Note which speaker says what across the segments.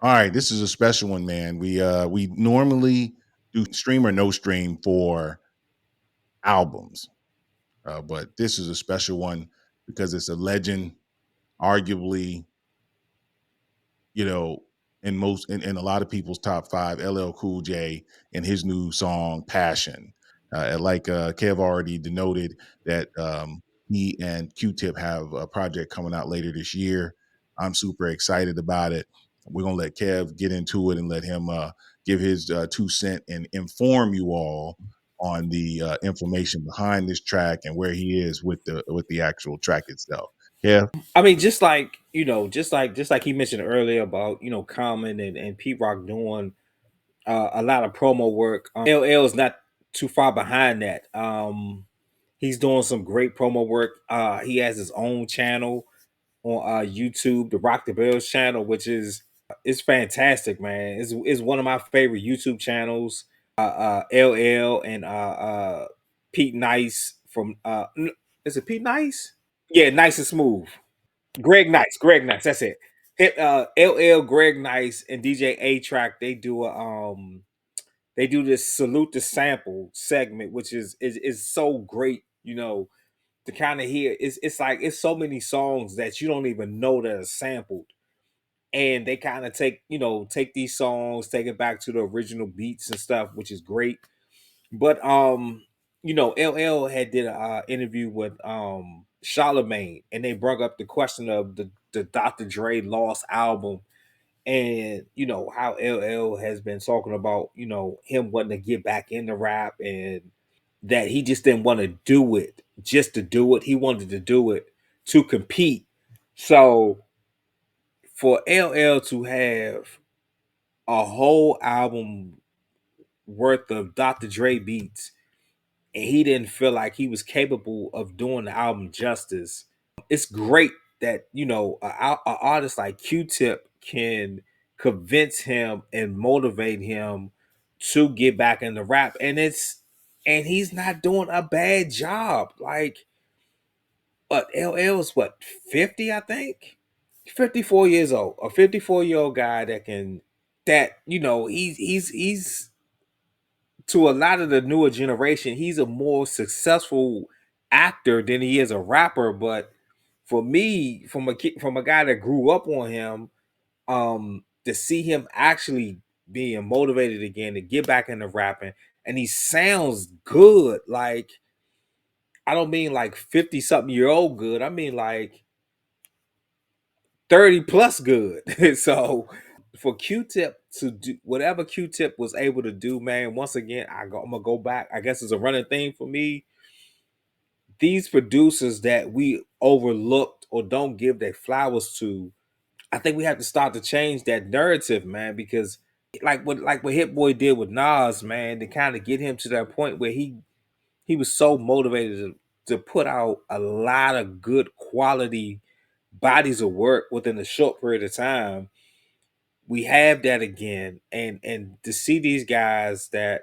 Speaker 1: All right, this is a special one, man. We normally do stream or no stream for albums, but this is a special one because it's a legend, arguably, you know, in a lot of people's top five, LL Cool J and his new song "Passion." Kev already denoted that he and Q-Tip have a project coming out later this year. I'm super excited about it. We're gonna let Kev get into it and let him give his 2 cent and inform you all on the information behind this track and where he is with the actual track itself. Kev.
Speaker 2: I mean, just like just like he mentioned earlier about Common and Pete Rock doing a lot of promo work. LL is not too far behind that. He's doing some great promo work. He has his own channel on YouTube, the Rock the Bells channel, which is fantastic, man. It's one of my favorite YouTube channels. LL and Pete Nice from is it Pete Nice? Yeah, Nice and Smooth. Greg Nice, that's it. LL, Greg Nice, and DJ A Track. They do this salute the sample segment, which is so great. To kind of hear it's like it's so many songs that you don't even know that are sampled, and they kind of take these songs, take it back to the original beats and stuff, which is great. But LL had did a interview with Charlemagne, and they brought up the question of the Dr. Dre Lost album, and how LL has been talking about him wanting to get back into rap, and that he just didn't want to do it just to do it. He wanted to do it to compete. So for LL to have a whole album worth of Dr. Dre beats, and he didn't feel like he was capable of doing the album justice. It's great that a artist like Q-Tip can convince him and motivate him to get back into rap, and he's not doing a bad job. Like, LL's what, 50, I think. 54 years old, a 54-year-old guy he's to a lot of the newer generation, he's a more successful actor than he is a rapper. But for me, from a guy that grew up on him, to see him actually being motivated again to get back into rapping, and he sounds good. Like, I don't mean like 50 something year old good. I mean like 30 plus good. So for Q-Tip to do whatever Q-Tip was able to do, man, once again, I'm gonna go back. I guess it's a running thing for me. These producers that we overlooked or don't give their flowers to, I think we have to start to change that narrative, man, because like what Hit Boy did with Nas, man, to kind of get him to that point where he was so motivated to put out a lot of good quality bodies of work within a short period of time. We have that again, and to see these guys that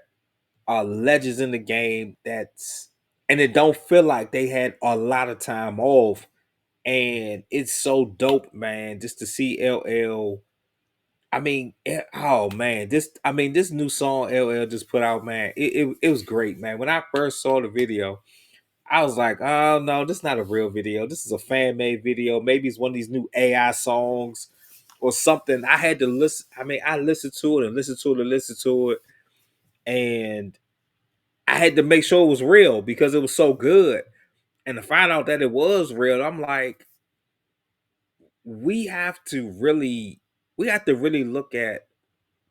Speaker 2: are legends in the game, and it don't feel like they had a lot of time off, and it's so dope, man, just to see LL. I mean, oh man, this new song LL just put out, man, it was great, man. When I first saw the video, I was like, oh no, this is not a real video. This is a fan made video. Maybe it's one of these new AI songs or something. I had to listen. I mean, I listened to it and listened to it and listened to it, and I had to make sure it was real because it was so good. And to find out that it was real, I'm like, we have to really, we have to really look at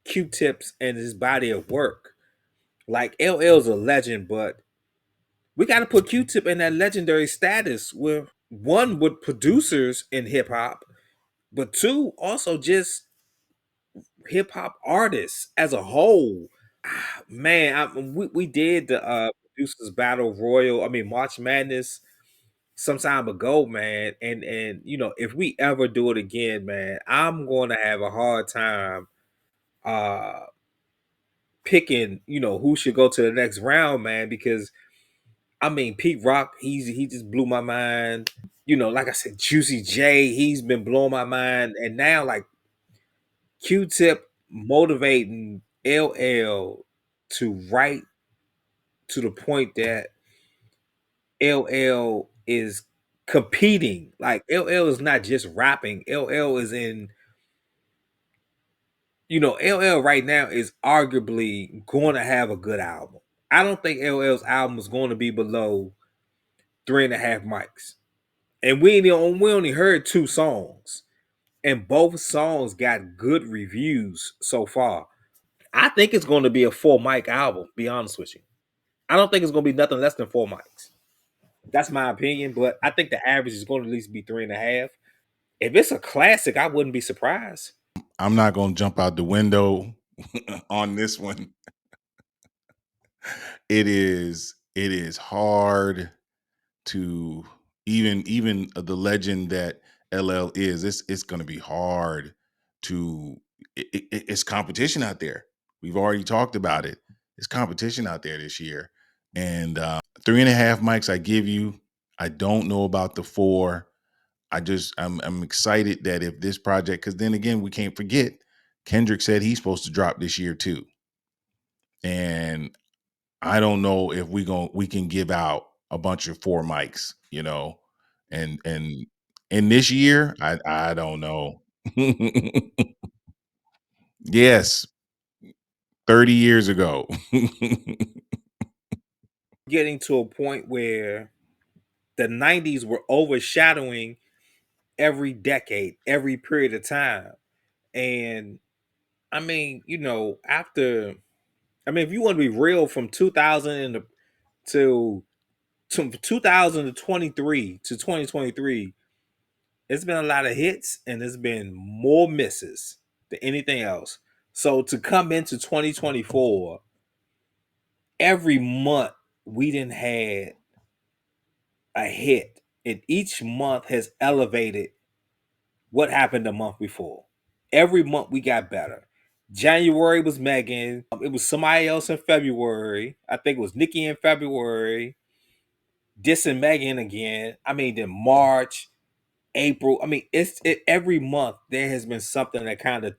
Speaker 2: Q-Tips and his body of work. Like, LL's a legend, but we got to put Q-Tip in that legendary status with one, with producers in hip hop, but two, also just hip hop artists as a whole. Man, we did the producers battle royal. I mean, March Madness some time ago, man. And if we ever do it again, man, I'm going to have a hard time uh picking who should go to the next round, man, because I mean, Pete Rock, he just blew my mind. Like I said, Juicy J, he's been blowing my mind, and now like Q-Tip motivating LL to write to the point that LL is competing. Like LL is not just rapping. LL is in, LL right now is arguably going to have a good album. I don't think LL's album is going to be below 3.5 mics. And we only heard two songs. And both songs got good reviews so far. I think it's going to be a 4 mic album, be honest with you. I don't think it's going to be nothing less than 4 mics. That's my opinion, but I think the average is going to at least be 3.5. If it's a classic, I wouldn't be surprised.
Speaker 1: I'm not gonna jump out the window on this one. It is hard to even the legend that LL is. It's gonna be hard to. It's competition out there. We've already talked about it. It's competition out there this year, and 3.5 mics I give you. I don't know about the four. I'm excited that if this project, because then again we can't forget Kendrick said he's supposed to drop this year too, and I don't know if we can give out a bunch of 4 mics, and in this year I don't know. Yes, 30 years ago.
Speaker 2: Getting to a point where the 90s were overshadowing every decade, every period of time. And I mean, if you want to be real, from 2000 to 2023 to 2023, it's been a lot of hits and there's been more misses than anything else. So to come into 2024, every month we didn't had a hit, and each month has elevated what happened the month before. Every month we got better. January was Megan. It was somebody else in February. I think it was Nicki in February. Dissing Megan again. I mean, then March, April. I mean, every month there has been something that kind of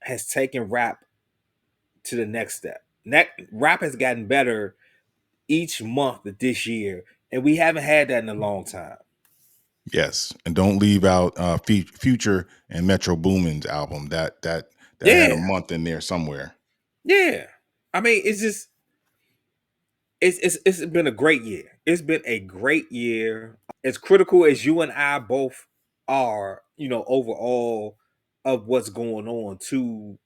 Speaker 2: has taken rap to the next step. Rap has gotten better each month of this year, and we haven't had that in a long time.
Speaker 1: Yes, and don't leave out Future and Metro Boomin's album. That had a
Speaker 2: Yeah,
Speaker 1: month in there somewhere.
Speaker 2: yeah. I mean, it's been a great year. It's been a great year. As critical as you and I both are, overall of what's going on, to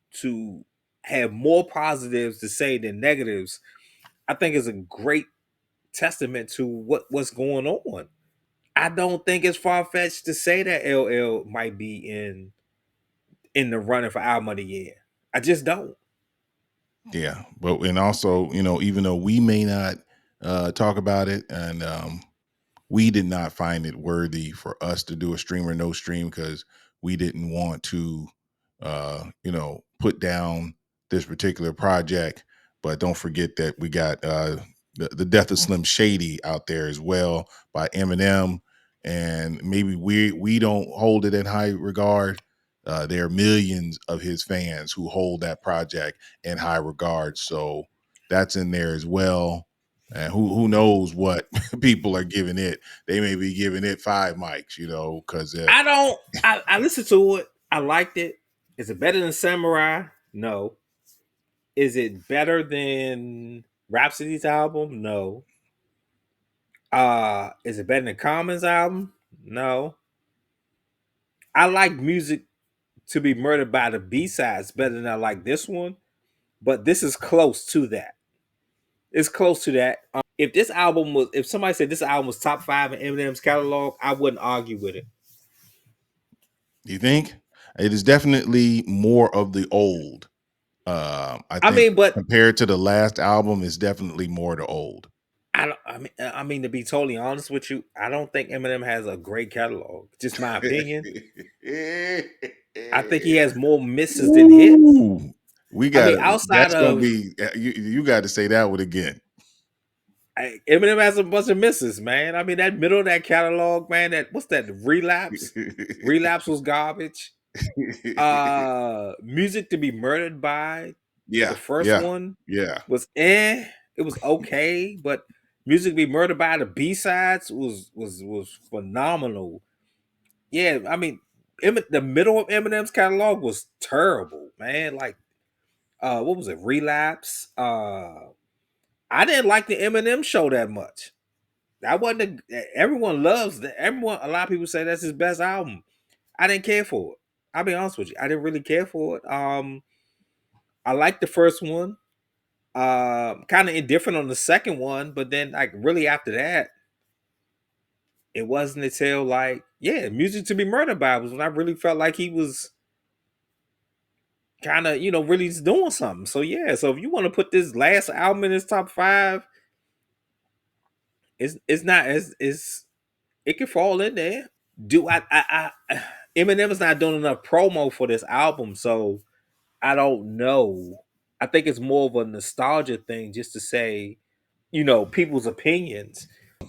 Speaker 2: have more positives to say than negatives, I think is a great testament to what's going on. I don't think it's far fetched to say that LL might be in the running for album of the year. I just don't.
Speaker 1: Yeah, but and also, even though we may not talk about it, and we did not find it worthy for us to do a stream or no stream because we didn't want to, put down this particular project. But don't forget that we got the Death of Slim Shady out there as well by Eminem, and maybe we don't hold it in high regard. There are millions of his fans who hold that project in high regard, so that's in there as well. And who knows what people are giving it? They may be giving it 5 mics, because
Speaker 2: I don't. I listened to it. I liked it. Is it better than Samurai? No. Is it better than Rhapsody's album? No. Is it better than Common's album? No. I like music to be murdered by the B sides better than I like this one, but this is close to that. It's close to that. If somebody said this album was top five in Eminem's catalog, I wouldn't argue with it.
Speaker 1: you think it is definitely more of the old. I
Speaker 2: I
Speaker 1: think
Speaker 2: mean, but
Speaker 1: compared to the last album, it's definitely more the old.
Speaker 2: I don't. I mean, to be totally honest with you, I don't think Eminem has a great catalog. Just my opinion. I think he has more misses than hits.
Speaker 1: Ooh, we
Speaker 2: I
Speaker 1: got
Speaker 2: mean,
Speaker 1: to
Speaker 2: outside
Speaker 1: That's gonna
Speaker 2: of
Speaker 1: be you got to say that one again.
Speaker 2: Eminem has a bunch of misses, man. I mean, that middle of that catalog, man. What's that? Relapse. Relapse was garbage. Music to Be Murdered By, the
Speaker 1: Yeah,
Speaker 2: first
Speaker 1: yeah,
Speaker 2: one
Speaker 1: yeah.
Speaker 2: was it was okay, but Music to Be Murdered By, the B-sides was phenomenal. Yeah, I mean, the middle of Eminem's catalog was terrible, man. Like, what was it? Relapse. I didn't like the Eminem show that much. That wasn't everyone loves that. Everyone, a lot of people say that's his best album. I didn't care for it. I'll be honest with you. I didn't really care for it. I liked the first one. Kind of indifferent on the second one, but then like really after that, it wasn't until like Music to Be Murdered By was when I really felt like he was kind of really just doing something. So yeah, so if you want to put this last album in his top five, it's not as it's it can fall in there. Do I Eminem is not doing enough promo for this album, so I don't know. I think it's more of a nostalgia thing just to say, people's opinions.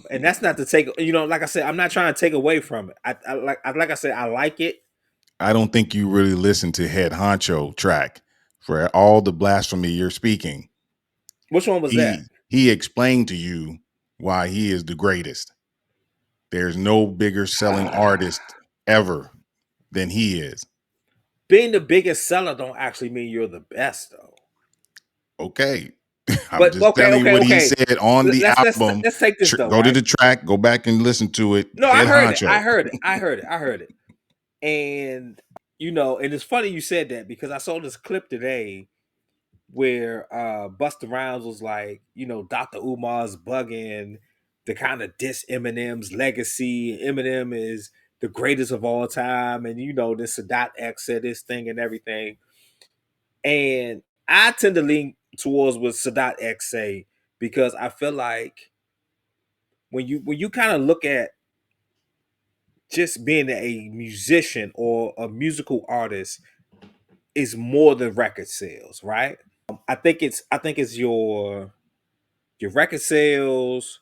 Speaker 2: And that's not to take, like I said, I'm not trying to take away from it. Like I said, I like it.
Speaker 1: I don't think you really listened to Head Honcho track for all the blasphemy you're speaking.
Speaker 2: Which one was that?
Speaker 1: He explained to you why he is the greatest. There's no bigger selling artist ever than he is.
Speaker 2: Being the biggest seller don't actually mean you're the best though.
Speaker 1: Okay. I'm
Speaker 2: But
Speaker 1: just
Speaker 2: okay,
Speaker 1: telling you
Speaker 2: okay,
Speaker 1: what he
Speaker 2: okay.
Speaker 1: said on the
Speaker 2: Let's
Speaker 1: album.
Speaker 2: let's take this though,
Speaker 1: Go to
Speaker 2: right?
Speaker 1: the track, go back and listen to it.
Speaker 2: No, I
Speaker 1: Head
Speaker 2: heard it. I
Speaker 1: Honcho.
Speaker 2: heard it. I heard it. I heard it. And and it's funny you said that because I saw this clip today where Busta Rhymes was like, Dr. Umar's bugging to kind of diss Eminem's legacy. Eminem is the greatest of all time, and this Sadat X said this thing and everything. And I tend to lean towards what Sadat X say because I feel like when you kind of look at just being a musician or a musical artist is more than record sales, right? I think it's your record sales,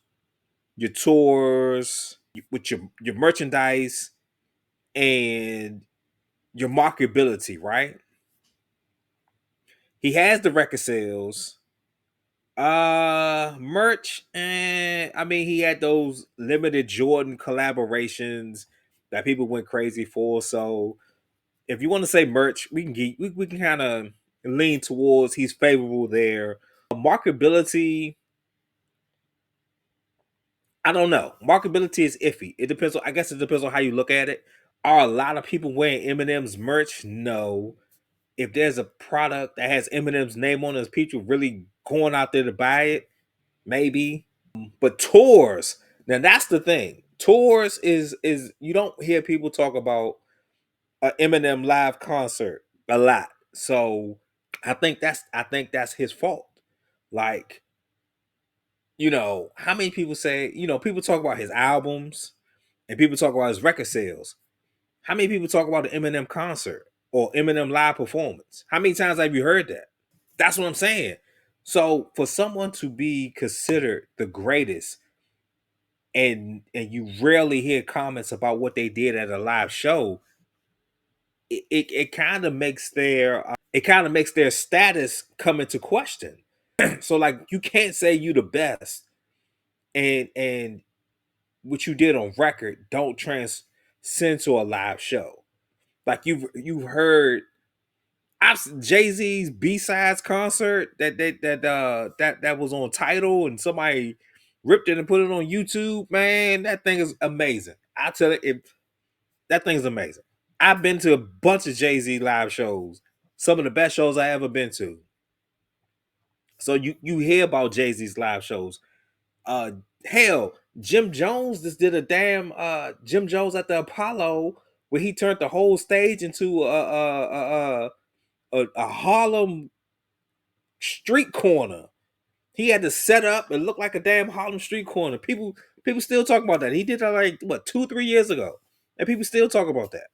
Speaker 2: your tours, with your merchandise and your marketability, right? He has the record sales, merch, and I mean he had those limited Jordan collaborations that people went crazy for. So if you want to say merch, we can kind of lean towards he's favorable there. Marketability, I don't know. Marketability is iffy. It depends on. I guess it depends on how you look at it. Are a lot of people wearing Eminem's merch? No. If there's a product that has Eminem's name on it, is people really going out there to buy it? Maybe. But tours, now that's the thing. Tours is you don't hear people talk about an Eminem live concert a lot. So I think that's his fault. Like how many people say, people talk about his albums and people talk about his record sales. How many people talk about the Eminem concert or Eminem live performance? How many times have you heard that? That's what I'm saying. So for someone to be considered the greatest and you rarely hear comments about what they did at a live show, it kind of makes their status come into question. So like you can't say you the best and what you did on record don't transcend to a live show. Like you've heard Jay Z's B sides concert that was on Title and somebody ripped it and put it on YouTube. Man, that thing is amazing. I tell it, that thing is amazing. I've been to a bunch of Jay Z live shows, some of the best shows I ever been to. So you hear about Jay Z's live shows. Uh, hell, Jim Jones just did a damn Jim Jones at the Apollo where he turned the whole stage into a Harlem street corner. He had to set up and look like a damn Harlem street corner. People still talk about that. He did that like what 2 3 years ago, and people still talk about that.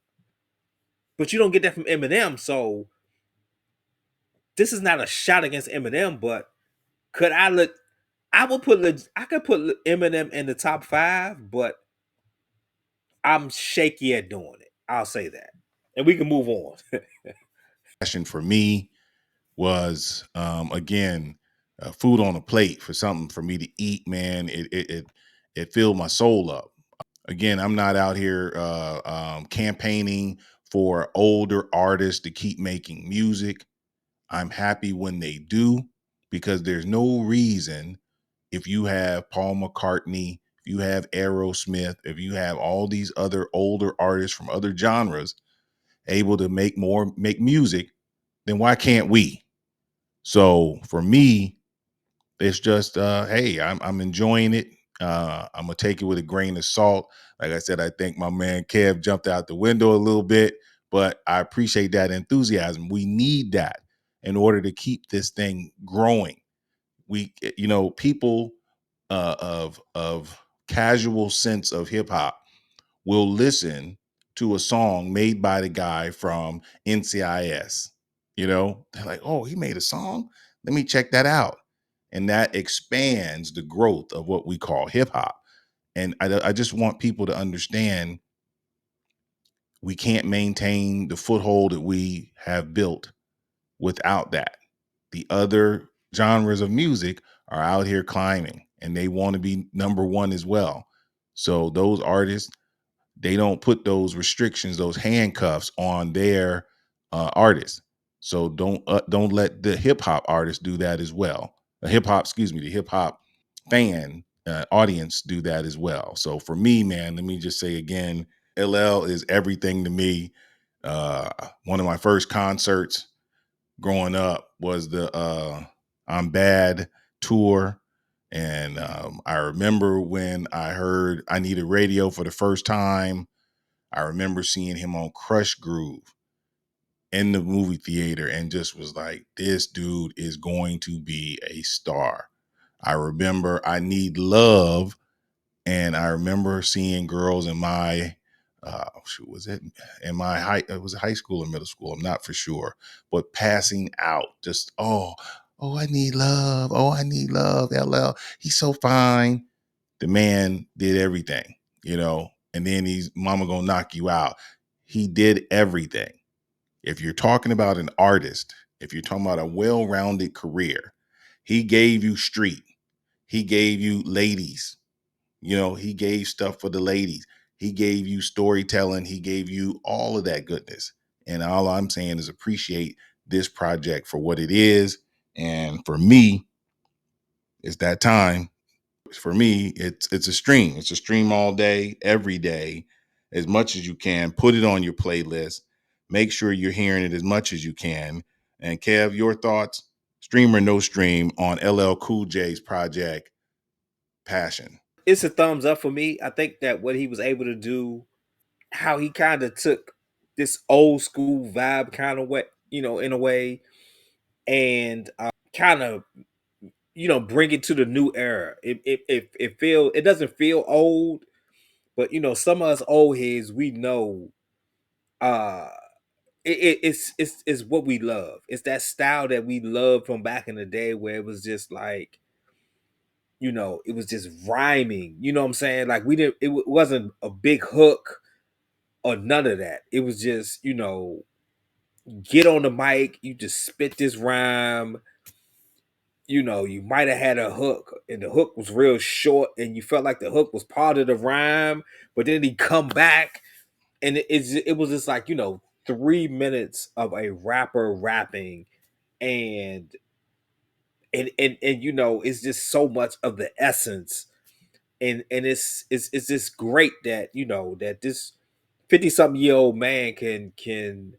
Speaker 2: But you don't get that from Eminem. So this is not a shot against Eminem, but could I look? I could put Eminem in the top 5, but I'm shaky at doing it. I'll say that. and we can move on.
Speaker 1: Passion for me was again food on a plate for something for me to eat. Man, it filled my soul up. Again, I'm not out here campaigning for older artists to keep making music. I'm happy when they do because there's no reason if you have Paul McCartney, if you have Aerosmith, if you have all these other older artists from other genres able to make music, then why can't we? So for me, it's just hey, I'm enjoying it. I'm gonna take it with a grain of salt. Like I said, I think my man Kev jumped out the window a little bit, but I appreciate that enthusiasm. We need that in order to keep this thing growing. People of casual sense of hip hop will listen to a song made by the guy from NCIS. They're like, oh, he made a song. Let me check that out. And that expands the growth of what we call hip hop. And I just want people to understand we can't maintain the foothold that we have built without that. The other genres of music are out here climbing and they want to be number one as well. So those artists, they don't put those restrictions, those handcuffs on their artists. So don't let the hip hop artists do that as well. The hip hop fan audience do that as well. So for me, man, let me just say again, LL is everything to me. One of my first concerts growing up was the I'm Bad tour. And I remember when I heard I Need a Radio for the first time. I remember seeing him on Crush Groove in the movie theater and just was like, this dude is going to be a star. I remember I Need Love, and I remember seeing girls in my was it in my it was high school or middle school, I'm not for sure, but passing out, just oh, I need love, oh, I need love, LL, he's so fine. The man did everything. And then he's Mama Gonna Knock You Out. He did everything. If you're talking about an artist, if you're talking about a well-rounded career, he gave you street, he gave you ladies, he gave stuff for the ladies, he gave you storytelling, he gave you all of that goodness. And all I'm saying is appreciate this project for what it is. And for me, it's that time. For me, it's a stream. It's a stream all day, every day, as much as you can. Put it on your playlist. Make sure you're hearing it as much as you can. And Kev, your thoughts, stream or no stream on LL Cool J's project, Passion.
Speaker 2: It's a thumbs up for me. I think that what he was able to do, how he kind of took this old school vibe kind of way, in a way, and kind of bring it to the new era. It doesn't feel old, but some of us old heads, we know uh it's what we love. It's that style that we loved from back in the day where it was just like, it was just rhyming. You know what I'm saying? Like we didn't. Wasn't a big hook or none of that. It was just get on the mic, you just spit this rhyme. You might have had a hook, and the hook was real short, and you felt like the hook was part of the rhyme, but then he come back, and it was just like 3 minutes of a rapper rapping, and it's just so much of the essence, and it's just great that that this 50-something-year-old man can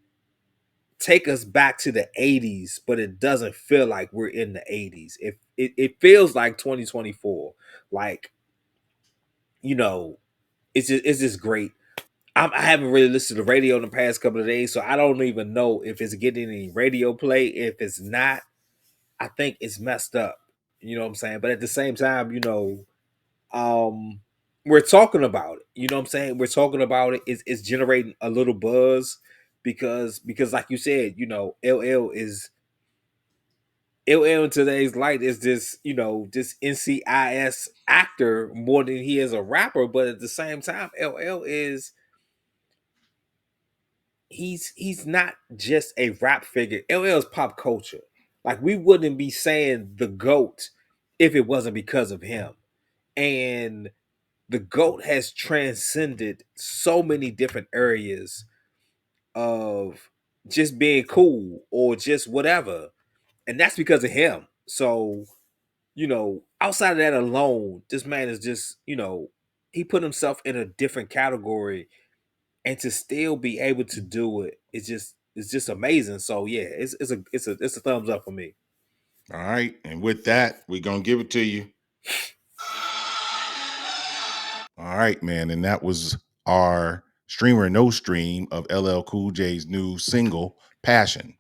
Speaker 2: take us back to the 80s, but it doesn't feel like we're in the 80s. It feels like 2024. Like, you know, it's just great. I haven't really listened to the radio in the past couple of days, so I don't even know if it's getting any radio play. If it's not, I think it's messed up. You know what I'm saying? But at the same time, um we're talking about it. You know what I'm saying? We're talking about it. It's generating a little buzz because like you said, LL in today's light is this, this NCIS actor more than he is a rapper, but at the same time, LL is he's not just a rap figure. LL is pop culture. Like we wouldn't be saying the GOAT if it wasn't because of him. And the GOAT has transcended so many different areas of just being cool or just whatever. And that's because of him. So, outside of that alone, this man is just, he put himself in a different category, and to still be able to do it, it's just amazing. So yeah, it's a thumbs up for me.
Speaker 1: All right. And with that, we're gonna give it to you. All right, man. And that was our stream or no stream of LL Cool J's new single, Passion.